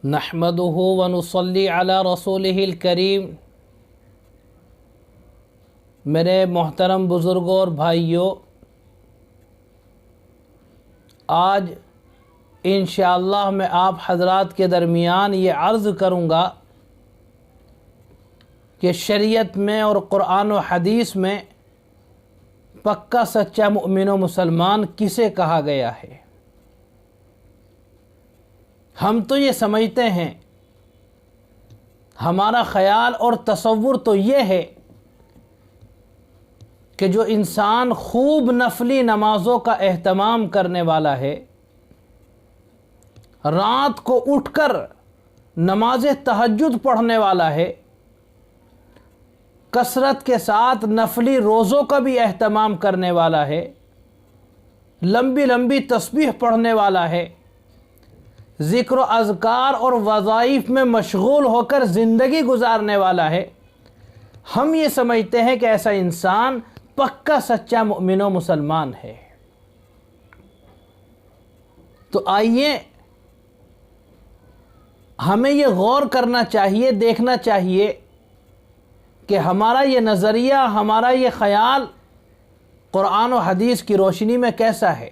नहमदुहु व नुसल्ली अला रसूलिहिल करीम। मेरे मोहतरम बुज़ुर्गों और भाइयों, आज इंशाअल्लाह मैं आप हज़रात के दरमियान ये अर्ज़ करूँगा कि शरीयत में और कुरान व हदीस में पक्का सच्चा मुमिन व मुसलमान किसे कहा गया है। हम तो ये समझते हैं, हमारा ख़याल और तसव्वुर तो ये है कि जो इंसान खूब नफली नमाज़ों का एहतमाम करने वाला है, रात को उठकर नमाज तहज्जुद पढ़ने वाला है, कसरत के साथ नफली रोज़ों का भी एहतमाम करने वाला है, लंबी लंबी तस्बीह पढ़ने वाला है, ज़िक्र अज़कार और वज़ाइफ में मशगूल होकर ज़िंदगी गुजारने वाला है, हम ये समझते हैं कि ऐसा इंसान पक्का सच्चा मुमिन व मुसलमान है। तो आइए हमें ये गौर करना चाहिए, देखना चाहिए कि हमारा ये नज़रिया, हमारा ये ख़याल कुरान व हदीस की रोशनी में कैसा है।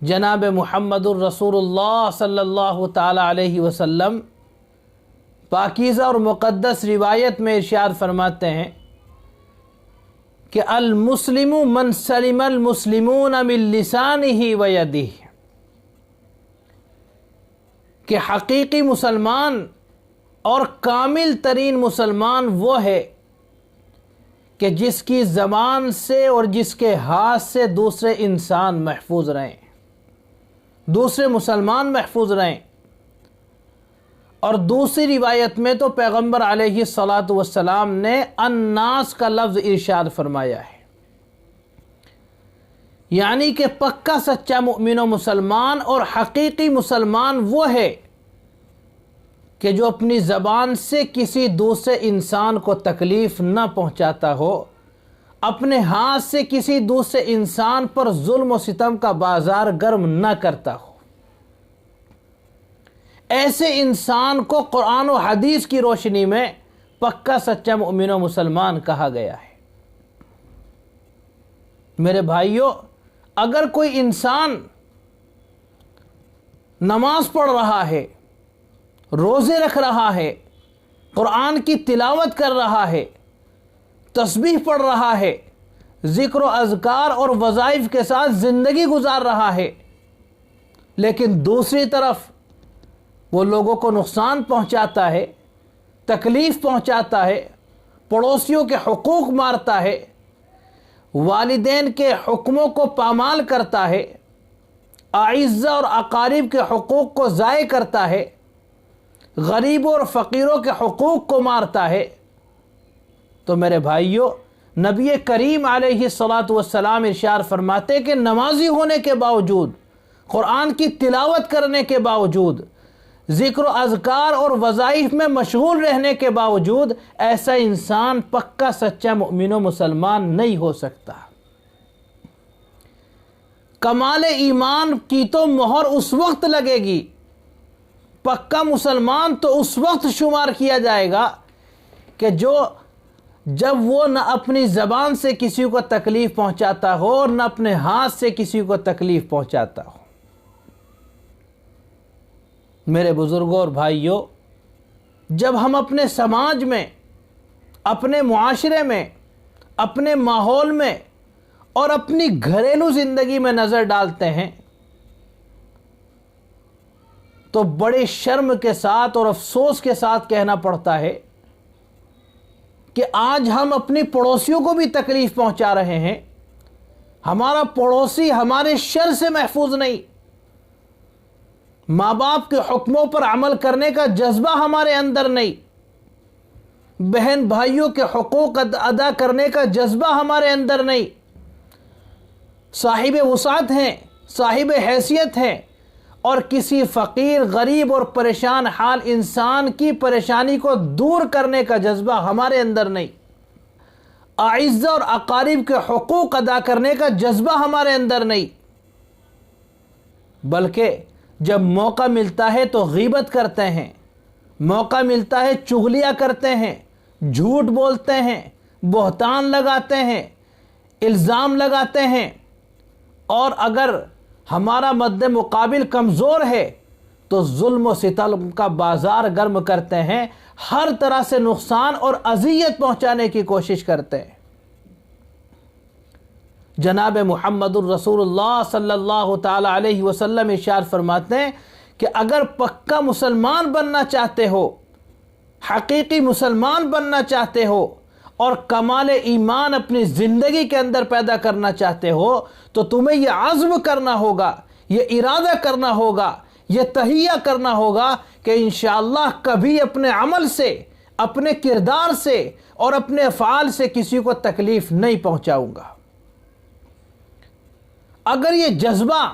जनाब मुहम्मदुर रसूलुल्लाह सल्लल्लाहु ताला अलैहि वसल्लम पाकीज़ा और मुक़द्दस रिवायत में इरशाद फरमाते हैं कि अल मुस्लिमु मन सलिमल मुस्लिमून मिन लिसानिही व यदिही, कि हकीकी मुसलमान और कामिल तरीन मुसलमान वो है कि जिसकी ज़बान से और जिसके हाथ से दूसरे इंसान महफूज रहें, दूसरे मुसलमान महफूज रहें। और दूसरी रिवायत में तो पैगंबर अलैहिस्सलातु वस्सलाम ने अन्नास का लफ्ज़ इरशाद फरमाया है, यानी कि पक्का सच्चा मुमिन व मुसलमान और हकीकी मुसलमान वो है कि जो अपनी ज़बान से किसी दूसरे इंसान को तकलीफ़ न पहुंचाता हो, अपने हाथ से किसी दूसरे इंसान पर जुल्म व सितम का बाजार गर्म न करता हो। ऐसे इंसान को कुरान व हदीस की रोशनी में पक्का सच्चा मुमिन व मुसलमान कहा गया है। मेरे भाइयों, अगर कोई इंसान नमाज पढ़ रहा है, रोज़े रख रहा है, कुरान की तिलावत कर रहा है, तस्बीह पढ़ रहा है, ज़िक्र अज़कार और वज़ाइफ के साथ ज़िंदगी गुजार रहा है, लेकिन दूसरी तरफ वो लोगों को नुकसान पहुंचाता है, तकलीफ़ पहुंचाता है, पड़ोसियों के हुकूक मारता है, वालिदैन के हुक्मों को पामाल करता है, आइज़्ज़ा और अकारीब के हुकूक को ज़ाय करता है, गरीबों और फ़कीरों के हुकूक को मारता है, तो मेरे भाइयों, नबी करीम अलैहिस्सलातु वस्सलाम इरशाद फरमाते कि नमाजी होने के बावजूद, कुरान की तिलावत करने के बावजूद, ज़िक्र अज़कार और वज़ाइफ में मशगूल रहने के बावजूद ऐसा इंसान पक्का सच्चा मुमिन व मुसलमान नहीं हो सकता। कमाल ईमान की तो मोहर उस वक्त लगेगी, पक्का मुसलमान तो उस वक्त शुमार किया जाएगा कि जब वो न अपनी ज़बान से किसी को तकलीफ़ पहुंचाता हो और न अपने हाथ से किसी को तकलीफ़ पहुंचाता हो। मेरे बुज़ुर्गों और भाइयों, जब हम अपने समाज में, अपने मुआशरे में, अपने माहौल में और अपनी घरेलू ज़िंदगी में नज़र डालते हैं तो बड़े शर्म के साथ और अफसोस के साथ कहना पड़ता है कि आज हम अपने पड़ोसियों को भी तकलीफ़ पहुंचा रहे हैं। हमारा पड़ोसी हमारे शर से महफूज नहीं, माँ बाप के हुक्मों पर अमल करने का जज्बा हमारे अंदर नहीं, बहन भाइयों के हुकूक अदा करने का जज्बा हमारे अंदर नहीं। साहिब वसात हैं, साहिब हैसियत हैं, और किसी फ़कीर, गरीब और परेशान हाल इंसान की परेशानी को दूर करने का जज्बा हमारे अंदर नहीं। आइज़्ज़ा और अकारीब के हुकूक अदा करने का जज्बा हमारे अंदर नहीं, बल्कि جب موقع ملتا ہے تو غیبت کرتے ہیں، موقع ملتا ہے چغلیاں کرتے ہیں، جھوٹ بولتے ہیں، بہتان لگاتے ہیں، الزام لگاتے ہیں، اور اگر ہمارا مد مقابل کمزور ہے تو ظلم و ستم کا بازار گرم کرتے ہیں، ہر طرح سے نقصان اور اذیت پہنچانے کی کوشش کرتے ہیں۔ جناب محمد الرسول اللہ صلی اللہ تعالی علیہ وسلم ارشاد فرماتے ہیں کہ اگر پکا مسلمان بننا چاہتے ہو، حقیقی مسلمان بننا چاہتے ہو، اور کمال ایمان اپنی زندگی کے اندر پیدا کرنا چاہتے ہو، تو تمہیں یہ عزم کرنا ہوگا، یہ ارادہ کرنا ہوگا، یہ تہیہ کرنا ہوگا کہ انشاءاللہ کبھی اپنے عمل سے، اپنے کردار سے اور اپنے افعال سے کسی کو تکلیف نہیں پہنچاؤں گا۔ اگر یہ جذبہ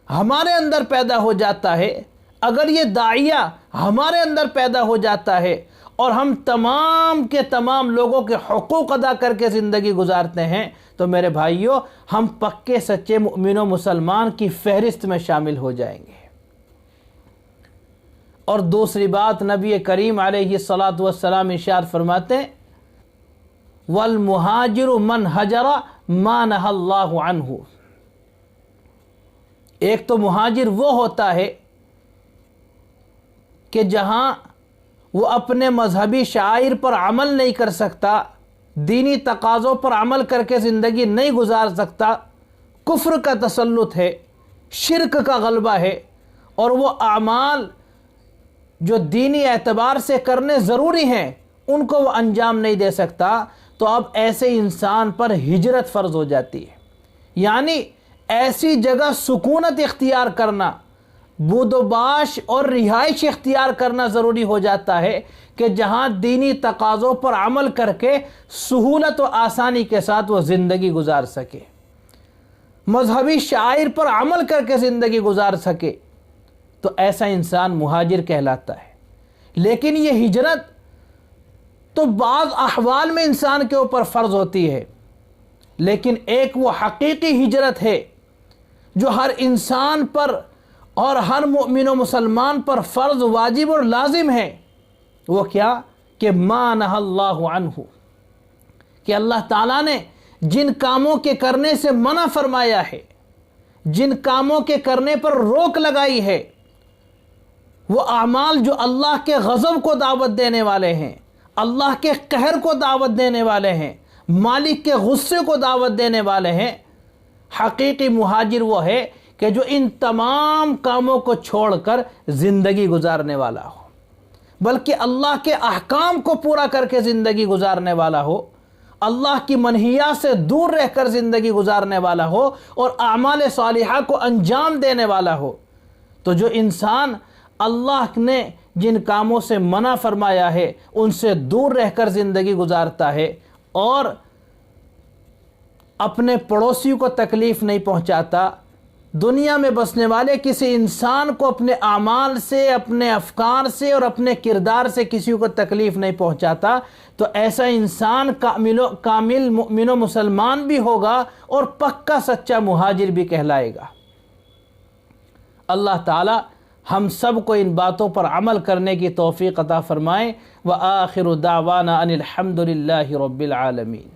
ہمارے اندر پیدا ہو جاتا ہے، اگر یہ داعیہ ہمارے اندر پیدا ہو جاتا ہے، اور ہم تمام کے تمام لوگوں کے حقوق ادا کر کے زندگی گزارتے ہیں، تو میرے بھائیوں ہم پکے سچے مؤمن و مسلمان کی فہرست میں شامل ہو جائیں گے۔ اور دوسری بات، نبی کریم علیہ الصلاۃ والسلام ارشاد فرماتے ہیں وَالْمُهَاجِرُ مَنْ هَجَرَ مَا نَهَى اللَّهُ عَنْهُ۔ ایک تو مہاجر وہ ہوتا ہے کہ جہاں وہ اپنے مذہبی شعائر پر عمل نہیں کر سکتا، دینی تقاضوں پر عمل کر کے زندگی نہیں گزار سکتا، کفر کا تسلط ہے، شرک کا غلبہ ہے، اور وہ اعمال جو دینی اعتبار سے کرنے ضروری ہیں ان کو وہ انجام نہیں دے سکتا، تو اب ایسے انسان پر ہجرت فرض ہو جاتی ہے۔ یعنی ایسی جگہ سکونت اختیار کرنا، بود و باش اور رہائش اختیار کرنا ضروری ہو جاتا ہے کہ جہاں دینی تقاضوں پر عمل کر کے سہولت و آسانی کے ساتھ وہ زندگی گزار سکے، مذہبی شعائر پر عمل کر کے زندگی گزار سکے، تو ایسا انسان مہاجر کہلاتا ہے۔ لیکن یہ ہجرت تو بعض احوال میں انسان کے اوپر فرض ہوتی ہے، لیکن ایک وہ حقیقی ہجرت ہے جو ہر انسان پر اور ہر مومن و مسلمان پر فرض، واجب اور لازم ہے۔ وہ کیا؟ کہ ما نہی اللہ عنہ، کہ اللہ تعالیٰ نے جن کاموں کے کرنے سے منع فرمایا ہے، جن کاموں کے کرنے پر روک لگائی ہے، وہ اعمال جو اللہ کے غضب کو دعوت دینے والے ہیں، اللہ کے قہر کو دعوت دینے والے ہیں، مالک کے غصے کو دعوت دینے والے ہیں، حقیقی مہاجر وہ ہے کہ جو ان تمام کاموں کو چھوڑ کر زندگی گزارنے والا ہو، بلکہ اللہ کے احکام کو پورا کر کے زندگی گزارنے والا ہو، اللہ کی منہیات سے دور رہ کر زندگی گزارنے والا ہو، اور اعمال صالحہ کو انجام دینے والا ہو۔ تو جو انسان اللہ نے جن کاموں سے منع فرمایا ہے ان سے دور رہ کر زندگی گزارتا ہے، اور اپنے پڑوسیوں کو تکلیف نہیں پہنچاتا، دنیا میں بسنے والے کسی انسان کو اپنے اعمال سے، اپنے افکار سے اور اپنے کردار سے کسی کو تکلیف نہیں پہنچاتا، تو ایسا انسان کامل مؤمن و مسلمان بھی ہوگا اور پکا سچا مہاجر بھی کہلائے گا۔ اللہ تعالی ہم سب کو ان باتوں پر عمل کرنے کی توفیق عطا فرمائے۔ وآخر دعوانا ان الحمد للہ رب العالمین۔